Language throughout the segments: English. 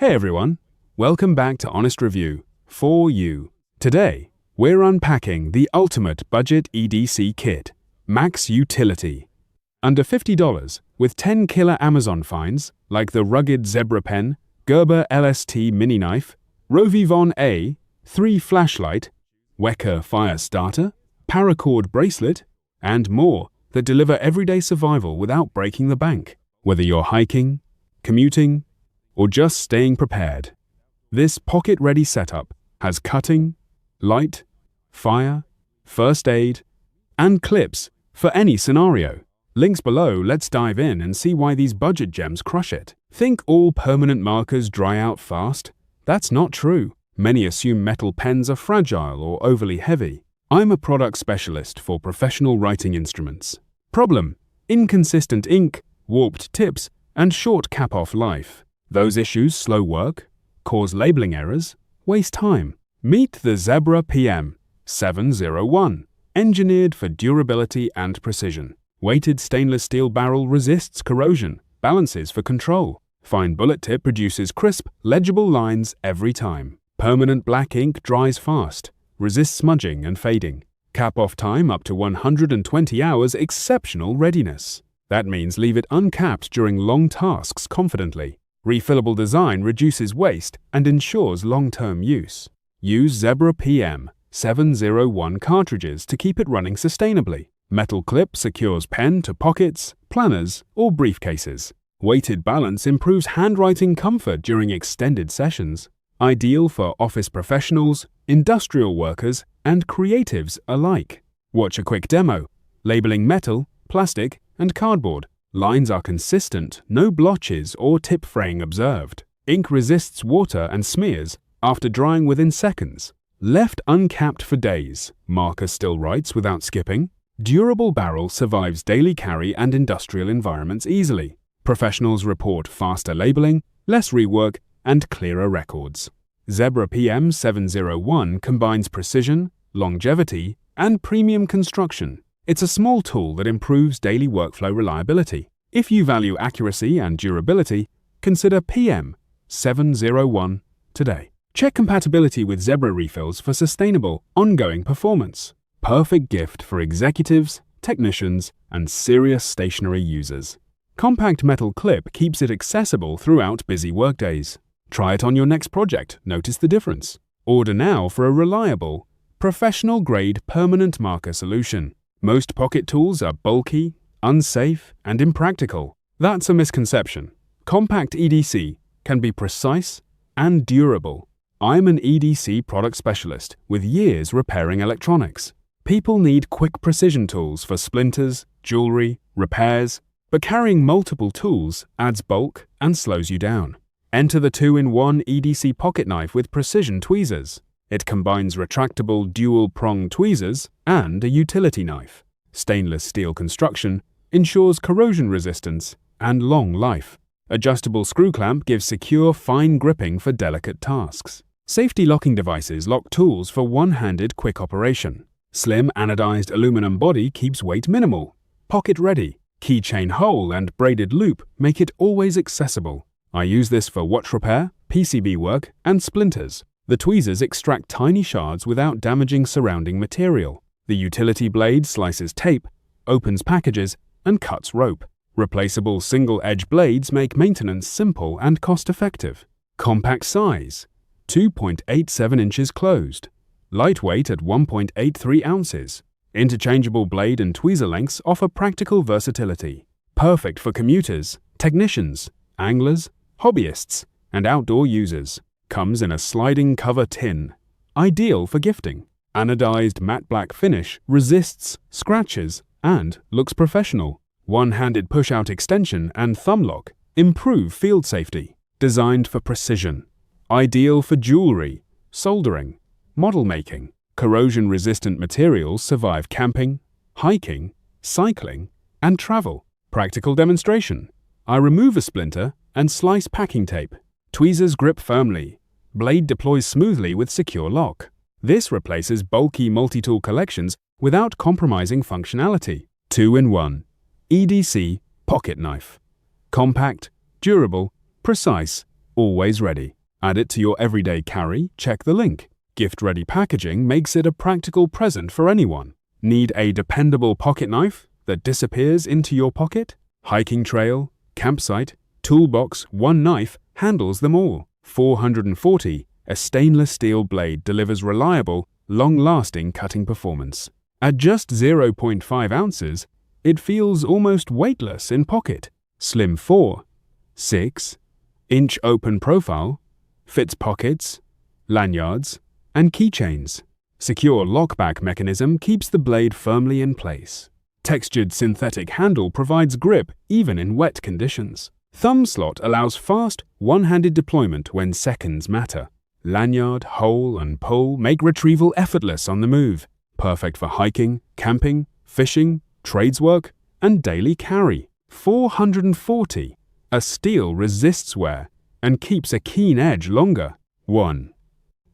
Hey everyone, welcome back to Honest Review for you. Today, we're unpacking the ultimate budget EDC kit, Max Utility. Under $50, with 10 killer Amazon finds like the rugged Zebra pen, Gerber LST mini knife, RovyVon A3 flashlight, Weka fire starter, Paracord bracelet, and more that deliver everyday survival without breaking the bank. Whether you're hiking, commuting, or just staying prepared, this pocket-ready setup has cutting, light, fire, first aid, and clips for any scenario. Links below. Let's dive in and see why these budget gems crush it. Think all permanent markers dry out fast? That's not true. Many assume metal pens are fragile or overly heavy. I'm a product specialist for professional writing instruments. Problem: inconsistent ink, warped tips, and short cap-off life. Those issues slow work, cause labeling errors, waste time. Meet the Zebra PM701, engineered for durability and precision. Weighted stainless steel barrel resists corrosion, balances for control. Fine bullet tip produces crisp, legible lines every time. Permanent black ink dries fast, resists smudging and fading. Cap-off time up to 120 hours, exceptional readiness. That means leave it uncapped during long tasks confidently. Refillable design reduces waste and ensures long-term use. Use Zebra PM701 cartridges to keep it running sustainably. Metal clip secures pen to pockets, planners, or briefcases. Weighted balance improves handwriting comfort during extended sessions. Ideal for office professionals, industrial workers, and creatives alike. Watch a quick demo. Labeling metal, plastic, and cardboard. Lines are consistent, no blotches or tip fraying observed. Ink resists water and smears after drying within seconds. Left uncapped for days, marker still writes without skipping. Durable barrel survives daily carry and industrial environments easily. Professionals report faster labeling, less rework, and clearer records. Zebra PM701 combines precision, longevity, and premium construction. It's a small tool that improves daily workflow reliability. If you value accuracy and durability, consider PM701 today. Check compatibility with Zebra refills for sustainable, ongoing performance. Perfect gift for executives, technicians, and serious stationery users. Compact metal clip keeps it accessible throughout busy workdays. Try it on your next project, notice the difference. Order now for a reliable, professional-grade permanent marker solution. Most pocket tools are bulky, unsafe, and impractical. That's a misconception. Compact EDC can be precise and durable. I'm an EDC product specialist with years repairing electronics. People need quick precision tools for splinters, jewelry, repairs, but carrying multiple tools adds bulk and slows you down. Enter the 2-in-1 EDC pocket knife with precision tweezers. It combines retractable dual-prong tweezers and a utility knife. Stainless steel construction ensures corrosion resistance and long life. Adjustable screw clamp gives secure, fine gripping for delicate tasks. Safety locking devices lock tools for one-handed quick operation. Slim anodized aluminum body keeps weight minimal. Pocket ready. Keychain hole and braided loop make it always accessible. I use this for watch repair, PCB work, and splinters. The tweezers extract tiny shards without damaging surrounding material. The utility blade slices tape, opens packages, and cuts rope. Replaceable single-edge blades make maintenance simple and cost-effective. Compact size, 2.87 inches closed. Lightweight at 1.83 ounces. Interchangeable blade and tweezer lengths offer practical versatility. Perfect for commuters, technicians, anglers, hobbyists, and outdoor users. Comes in a sliding cover tin. Ideal for gifting. Anodized matte black finish resists scratches and looks professional. One-handed push-out extension and thumb lock improve field safety. Designed for precision. Ideal for jewelry, soldering, model making. Corrosion-resistant materials survive camping, hiking, cycling, and travel. Practical demonstration. I remove a splinter and slice packing tape. Tweezers grip firmly. Blade deploys smoothly with secure lock. This replaces bulky multi-tool collections without compromising functionality. 2-in-1 EDC pocket knife. Compact, durable, precise, always ready. Add it to your everyday carry? Check the link. Gift-ready packaging makes it a practical present for anyone. Need a dependable pocket knife that disappears into your pocket? Hiking trail, campsite, toolbox, one knife handles them all. 440, a stainless steel blade delivers reliable, long-lasting cutting performance. At just 0.5 ounces, it feels almost weightless in pocket. Slim 4, 6-inch open profile, fits pockets, lanyards, and keychains. Secure lockback mechanism keeps the blade firmly in place. Textured synthetic handle provides grip even in wet conditions. Thumb slot allows fast, one-handed deployment when seconds matter. Lanyard, hole, and pull make retrieval effortless on the move. Perfect for hiking, camping, fishing, trades work, and daily carry. 440. A steel resists wear and keeps a keen edge longer. 1.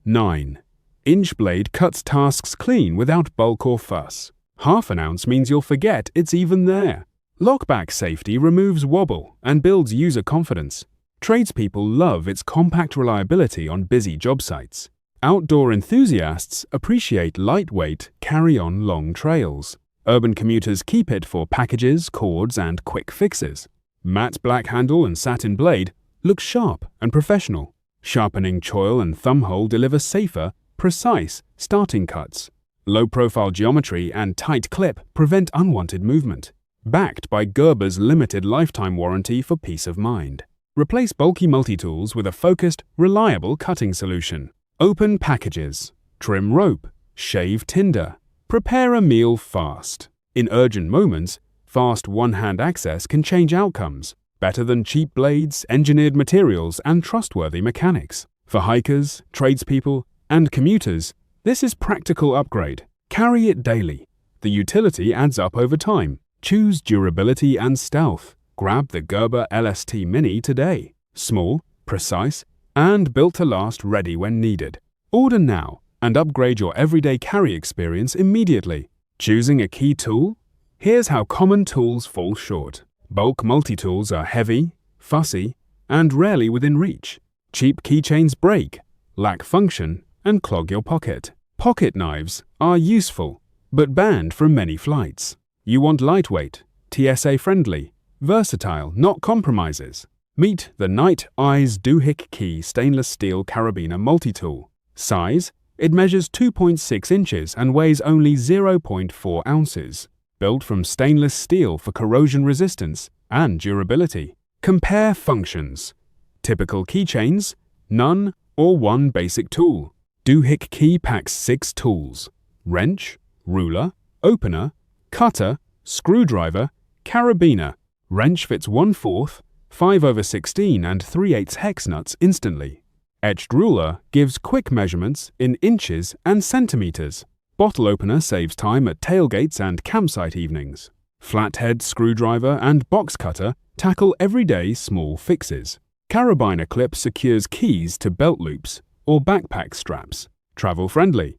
9-inch blade cuts tasks clean without bulk or fuss. Half an ounce means you'll forget it's even there. Lockback safety removes wobble and builds user confidence. Tradespeople love its compact reliability on busy job sites. Outdoor enthusiasts appreciate lightweight, carry-on long trails. Urban commuters keep it for packages, cords, and quick fixes. Matte black handle and satin blade look sharp and professional. Sharpening choil and thumbhole deliver safer, precise starting cuts. Low-profile geometry and tight clip prevent unwanted movement. Backed by Gerber's limited lifetime warranty for peace of mind. Replace bulky multi-tools with a focused, reliable cutting solution. Open packages, trim rope, shave tinder. Prepare a meal fast. In urgent moments, fast one-hand access can change outcomes. Better than cheap blades, engineered materials, and trustworthy mechanics. For hikers, tradespeople, and commuters, this is practical upgrade. Carry it daily. The utility adds up over time. Choose durability and stealth. Grab the Gerber LST Mini today. Small, precise, and built to last, ready when needed. Order now and upgrade your everyday carry experience immediately. Choosing a key tool? Here's how common tools fall short. Bulk multi-tools are heavy, fussy, and rarely within reach. Cheap keychains break, lack function, and clog your pocket. Pocket knives are useful, but banned from many flights. You want lightweight, TSA-friendly, versatile, not compromises. Meet the NITECORE Doohickey Key stainless steel Carabiner multi-tool. Size: it measures 2.6 inches and weighs only 0.4 ounces. Built from stainless steel for corrosion resistance and durability. Compare functions. Typical keychains: none or one basic tool. Doohickey Key packs 6 tools: wrench, ruler, opener, cutter, screwdriver, carabiner. Wrench fits 1/4, 5/16 and 3/8 hex nuts instantly. Etched ruler gives quick measurements in inches and centimeters. Bottle opener saves time at tailgates and campsite evenings. Flathead screwdriver and box cutter tackle everyday small fixes. Carabiner clip secures keys to belt loops or backpack straps. Travel friendly.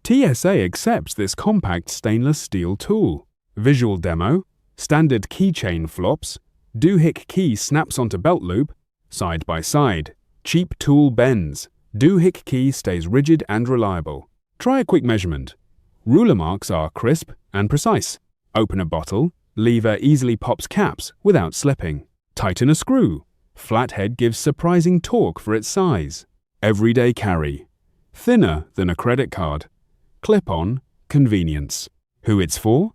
TSA accepts this compact stainless steel tool. Visual demo: standard keychain flops, Doohickey Key snaps onto belt loop, side by side. Cheap tool bends. Doohickey Key stays rigid and reliable. Try a quick measurement. Ruler marks are crisp and precise. Open a bottle, lever easily pops caps without slipping. Tighten a screw. Flathead gives surprising torque for its size. Everyday carry. Thinner than a credit card. Clip-on, convenience. Who it's for?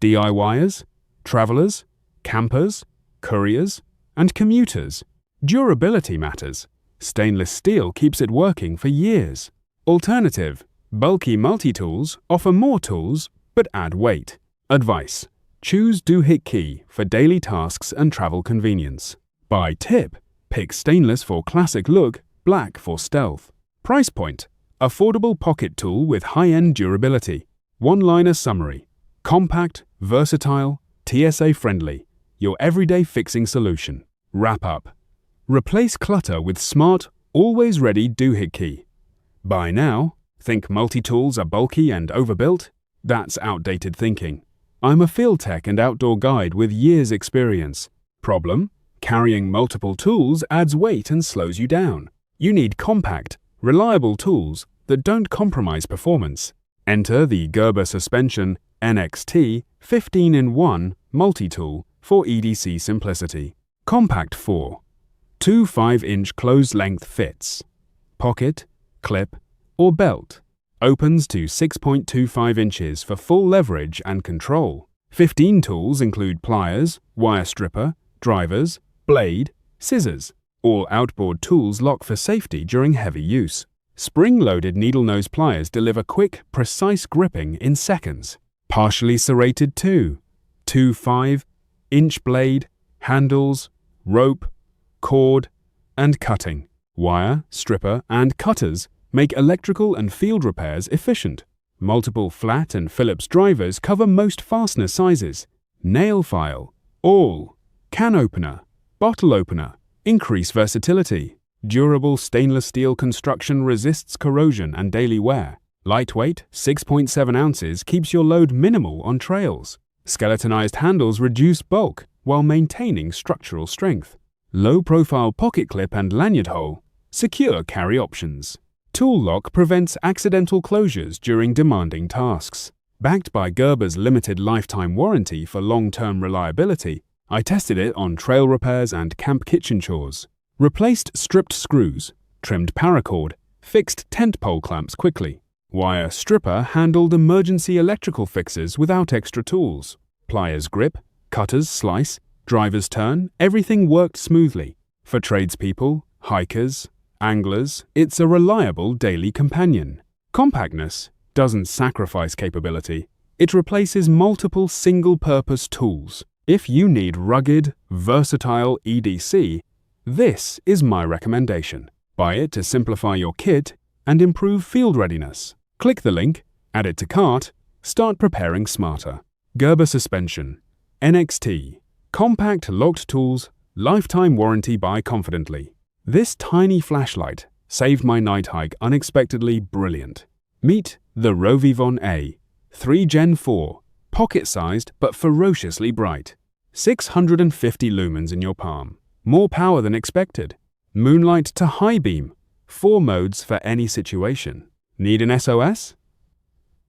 DIYers, travelers, campers, couriers, and commuters. Durability matters. Stainless steel keeps it working for years. Alternative: bulky multi-tools offer more tools but add weight. Advice: choose Doohickey Key for daily tasks and travel convenience. Buy tip: pick stainless for classic look, black for stealth. Price point: affordable pocket tool with high-end durability. One-liner summary: compact, versatile, TSA-friendly. Your everyday fixing solution. Wrap up: replace clutter with smart, always-ready Doohickey Key. Buy now. Think multi-tools are bulky and overbuilt? That's outdated thinking. I'm a field tech and outdoor guide with years' experience. Problem? Carrying multiple tools adds weight and slows you down. You need compact, reliable tools that don't compromise performance. Enter the Gerber Suspension NXT 15-in-1 multi-tool for EDC simplicity. Compact 4. 2 5-inch closed-length fits. Pocket, clip, or belt. Opens to 6.25 inches for full leverage and control. 15 tools include pliers, wire stripper, drivers, blade, scissors. All outboard tools lock for safety during heavy use. Spring-loaded needle nose pliers deliver quick, precise gripping in seconds. Partially serrated 2 5-inch blade, handles, rope, cord, and cutting. Wire, stripper, and cutters make electrical and field repairs efficient. Multiple flat and Phillips drivers cover most fastener sizes. Nail file, awl, can opener, bottle opener. Increase versatility. Durable stainless steel construction resists corrosion and daily wear. Lightweight, 6.7 ounces, keeps your load minimal on trails. Skeletonized handles reduce bulk while maintaining structural strength. Low-profile pocket clip and lanyard hole. Secure carry options. Tool lock prevents accidental closures during demanding tasks. Backed by Gerber's limited lifetime warranty for long-term reliability, I tested it on trail repairs and camp kitchen chores. Replaced stripped screws, trimmed paracord, fixed tent pole clamps quickly. Wire stripper handled emergency electrical fixes without extra tools. Pliers grip, cutters slice, drivers turn, everything worked smoothly. For tradespeople, hikers, anglers, it's a reliable daily companion. Compactness doesn't sacrifice capability. It replaces multiple single-purpose tools. If you need rugged, versatile EDC, this is my recommendation. Buy it to simplify your kit and improve field readiness. Click the link, add it to cart, start preparing smarter. Gerber Suspension NXT. Compact locked tools, lifetime warranty. Buy confidently. This tiny flashlight saved my night hike unexpectedly brilliant. Meet the RovyVon A 3 Gen 4. Pocket-sized but ferociously bright. 650 lumens in your palm. More power than expected. Moonlight to high beam. 4 modes for any situation. Need an SOS?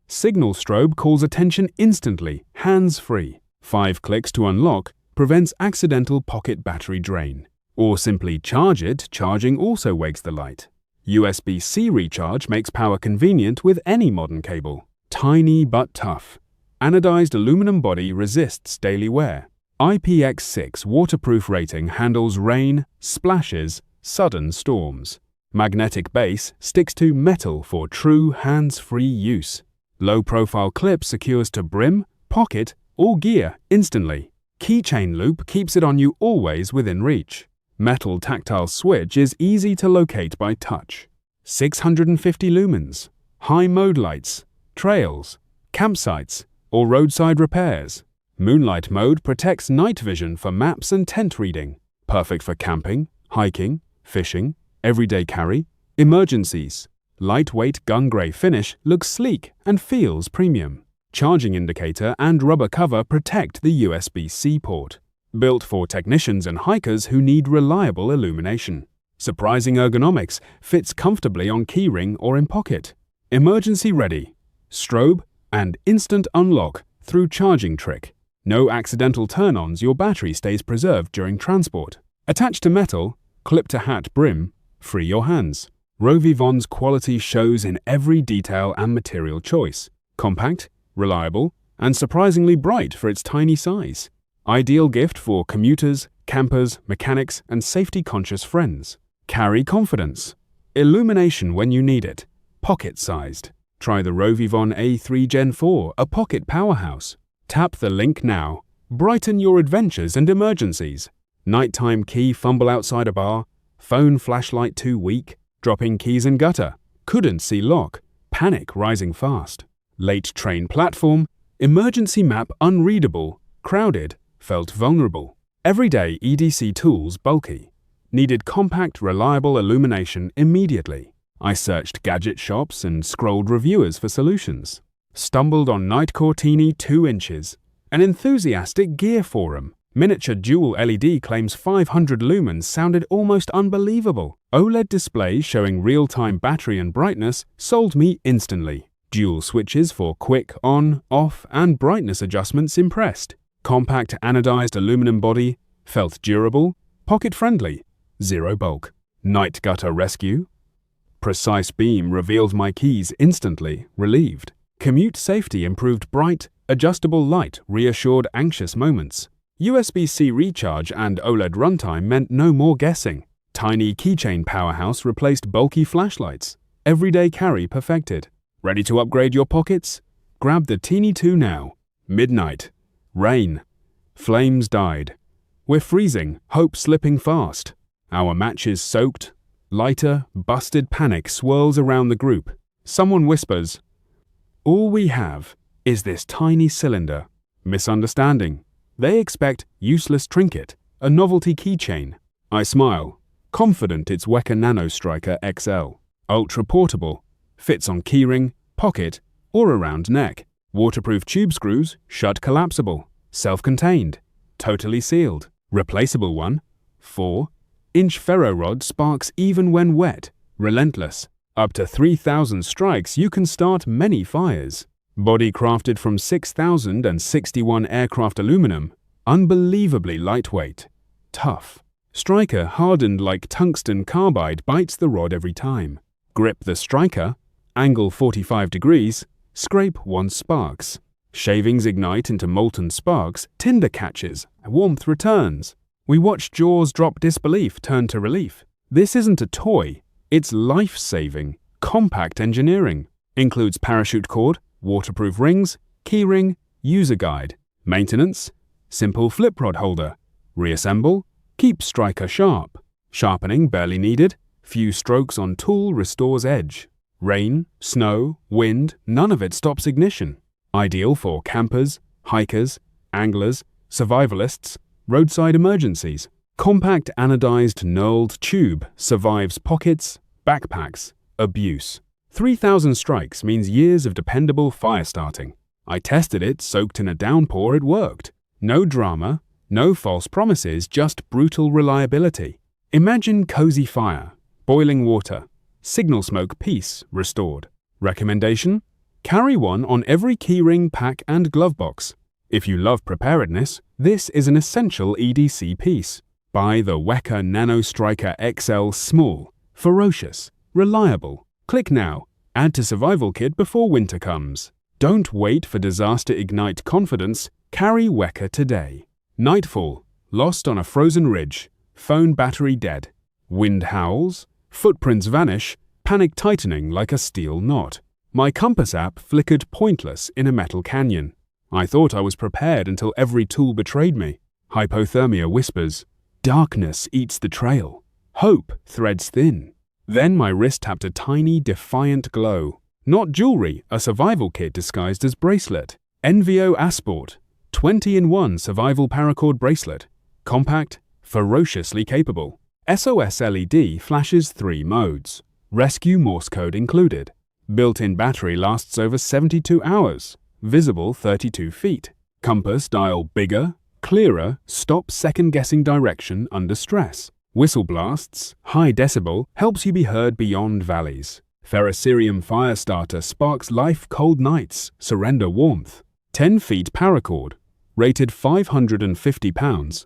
Signal strobe calls attention instantly, hands-free. 5 clicks to unlock prevents accidental pocket battery drain. Or simply charge it, charging also wakes the light. USB-C recharge makes power convenient with any modern cable. Tiny but tough. Anodized aluminum body resists daily wear. IPX6 waterproof rating handles rain, splashes, sudden storms. Magnetic base sticks to metal for true hands-free use. Low-profile clip secures to brim, pocket, or gear instantly. Keychain loop keeps it on you always within reach. Metal tactile switch is easy to locate by touch. 650 lumens. High mode lights, trails, campsites, or roadside repairs. Moonlight mode protects night vision for maps and tent reading. Perfect for camping, hiking, fishing, everyday carry, emergencies. Lightweight gun grey finish looks sleek and feels premium. Charging indicator and rubber cover protect the USB-C port. Built for technicians and hikers who need reliable illumination. Surprising ergonomics, fits comfortably on keyring or in pocket. Emergency ready. Strobe and instant unlock through charging trick. No accidental turn-ons, your battery stays preserved during transport. Attached to metal, clip to hat brim, free your hands. RovyVon's quality shows in every detail and material choice. Compact, reliable, and surprisingly bright for its tiny size. Ideal gift for commuters, campers, mechanics, and safety-conscious friends. Carry confidence. Illumination when you need it. Pocket-sized. Try the RovyVon A3 Gen 4, a pocket powerhouse. Tap the link now. Brighten your adventures and emergencies. Nighttime key fumble outside a bar. Phone flashlight too weak. Dropping keys in gutter. Couldn't see lock. Panic rising fast. Late train platform. Emergency map unreadable. Crowded. Felt vulnerable. Everyday EDC tools bulky. Needed compact, reliable illumination immediately. I searched gadget shops and scrolled reviewers for solutions. Stumbled on NITECORE TINI 2 inches, an enthusiastic gear forum. Miniature dual LED claims 500 lumens sounded almost unbelievable. OLED displays showing real-time battery and brightness sold me instantly. Dual switches for quick on, off, and brightness adjustments impressed. Compact anodized aluminum body, felt durable, pocket-friendly, zero bulk. Night gutter rescue. Precise beam revealed my keys instantly, relieved. Commute safety improved bright, adjustable light reassured anxious moments. USB-C recharge and OLED runtime meant no more guessing. TINI Keychain powerhouse replaced bulky flashlights. Everyday carry perfected. Ready to upgrade your pockets? Grab the TINI 2 now. Midnight. Rain. Flames died. We're freezing, hope slipping fast. Our matches soaked. Lighter, busted panic swirls around the group. Someone whispers, "All we have is this tiny cylinder." Misunderstanding. They expect useless trinket, a novelty keychain. I smile, confident it's Weka Nano Striker XL. Ultra portable, fits on keyring, pocket, or around neck. Waterproof tube screws, shut collapsible. Self-contained, totally sealed. Replaceable one, 4-inch ferro rod sparks even when wet. Relentless. Up to 3,000 strikes, you can start many fires. Body crafted from 6,061 aircraft aluminum, unbelievably lightweight. Tough. Striker hardened like tungsten carbide bites the rod every time. Grip the striker, angle 45 degrees, scrape once sparks. Shavings ignite into molten sparks, tinder catches, warmth returns. We watch jaws drop disbelief turn to relief. This isn't a toy, it's life-saving, compact engineering. Includes parachute cord, waterproof rings, keyring, user guide. Maintenance, simple flip rod holder. Reassemble, keep striker sharp. Sharpening barely needed, few strokes on tool restores edge. Rain, snow, wind, none of it stops ignition. Ideal for campers, hikers, anglers, survivalists, roadside emergencies. Compact anodized knurled tube survives pockets, backpacks, abuse. 3,000 strikes means years of dependable fire starting. I tested it, soaked in a downpour, it worked. No drama, no false promises, just brutal reliability. Imagine cozy fire, boiling water, signal smoke peace restored. Recommendation? Carry one on every keyring, pack, and glove box. If you love preparedness, this is an essential EDC piece. Buy the Weka Nano Striker XL Small, ferocious, reliable. Click now. Add to survival kit before winter comes. Don't wait for disaster ignite confidence. Carry Weka today. Nightfall. Lost on a frozen ridge. Phone battery dead. Wind howls. Footprints vanish. Panic tightening like a steel knot. My compass app flickered pointless in a metal canyon. I thought I was prepared until every tool betrayed me. Hypothermia whispers. Darkness eats the trail. Hope threads thin. Then my wrist tapped a tiny, defiant glow. Not jewelry, a survival kit disguised as bracelet. NVO Asport. 20-in-1 survival paracord bracelet. Compact, ferociously capable. SOS LED flashes 3 modes. Rescue Morse code included. Built-in battery lasts over 72 hours. Visible 32 feet. Compass dial bigger, clearer, stop second-guessing direction under stress. Whistle blasts, high decibel, helps you be heard beyond valleys. Ferrocerium fire starter sparks life cold nights, surrender warmth. 10 feet paracord, rated 550 pounds.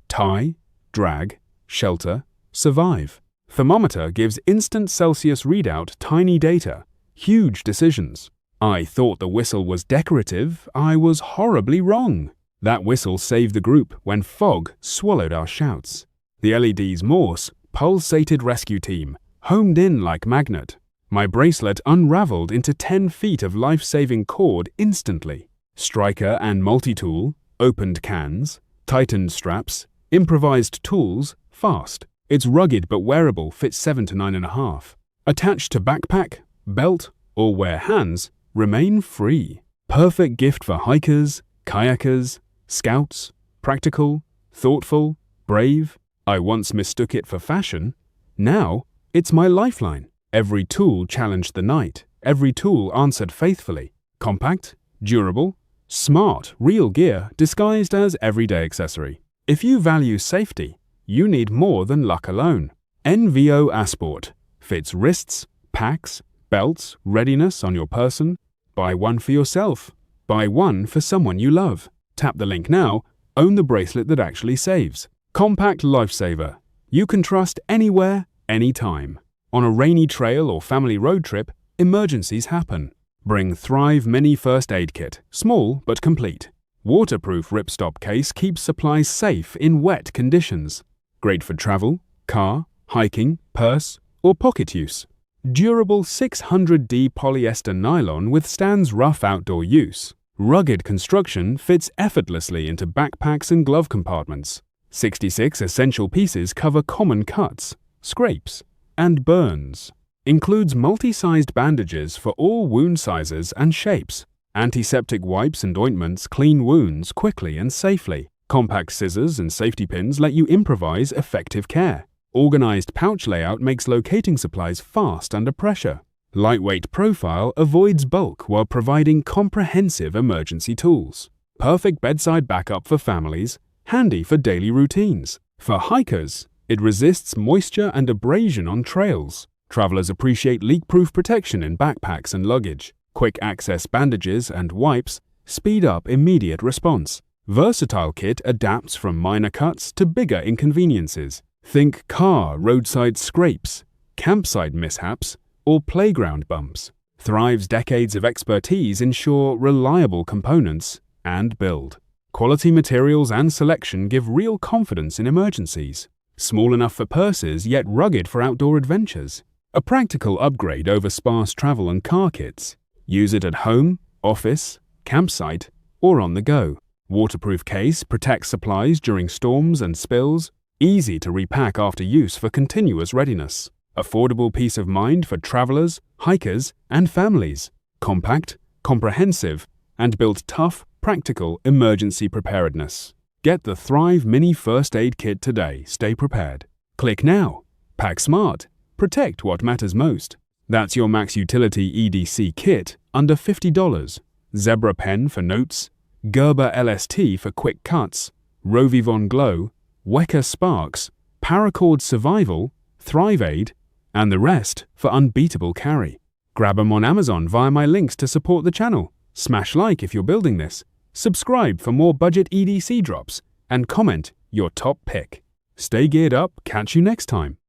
Tie, drag, shelter, survive. Thermometer gives instant Celsius readout, tiny data, huge decisions. I thought the whistle was decorative, I was horribly wrong. That whistle saved the group when fog swallowed our shouts. The LED's Morse, pulsated rescue team, homed in like magnet. My bracelet unraveled into 10 feet of life-saving cord instantly. Striker and multi-tool, opened cans, tightened straps, improvised tools, fast. It's rugged but wearable, fits 7 to 9.5. Attached to backpack, belt, or wear hands, remain free. Perfect gift for hikers, kayakers, scouts, practical, thoughtful, brave. I once mistook it for fashion. Now, it's my lifeline. Every tool challenged the night. Every tool answered faithfully. Compact, durable, smart, real gear disguised as everyday accessory. If you value safety, you need more than luck alone. NVO Asport fits wrists, packs, belts, readiness on your person. Buy one for yourself. Buy one for someone you love. Tap the link now. Own the bracelet that actually saves. Compact lifesaver. You can trust anywhere, anytime. On a rainy trail or family road trip, emergencies happen. Bring Thrive Mini First Aid Kit, small but complete. Waterproof ripstop case keeps supplies safe in wet conditions. Great for travel, car, hiking, purse, or pocket use. Durable 600D polyester nylon withstands rough outdoor use. Rugged construction fits effortlessly into backpacks and glove compartments. 66 essential pieces cover common cuts, scrapes, and burns. Includes multi-sized bandages for all wound sizes and shapes. Antiseptic wipes and ointments clean wounds quickly and safely. Compact scissors and safety pins let you improvise effective care. Organized pouch layout makes locating supplies fast under pressure. Lightweight profile avoids bulk while providing comprehensive emergency tools. Perfect bedside backup for families, handy for daily routines. For hikers, it resists moisture and abrasion on trails. Travelers appreciate leak-proof protection in backpacks and luggage. Quick access bandages and wipes speed up immediate response. Versatile kit adapts from minor cuts to bigger inconveniences. Think car roadside scrapes, campsite mishaps, or playground bumps. Thrive's decades of expertise ensure reliable components and build. Quality materials and selection give real confidence in emergencies. Small enough for purses, yet rugged for outdoor adventures. A practical upgrade over sparse travel and car kits. Use it at home, office, campsite, or on the go. Waterproof case protects supplies during storms and spills. Easy to repack after use for continuous readiness. Affordable peace of mind for travelers, hikers, and families. Compact, comprehensive, and built tough, practical emergency preparedness. Get the Thrive Mini First Aid Kit today. Stay prepared. Click now. Pack smart. Protect what matters most. That's your max utility EDC kit under $50. Zebra pen for notes, Gerber LST for quick cuts, RovyVon Glow, Weka Sparks, Paracord Survival, Thrive Aid, and the rest for unbeatable carry. Grab them on Amazon via my links to support the channel. Smash like if you're building this. Subscribe for more budget EDC drops, and comment your top pick. Stay geared up. Catch you next time.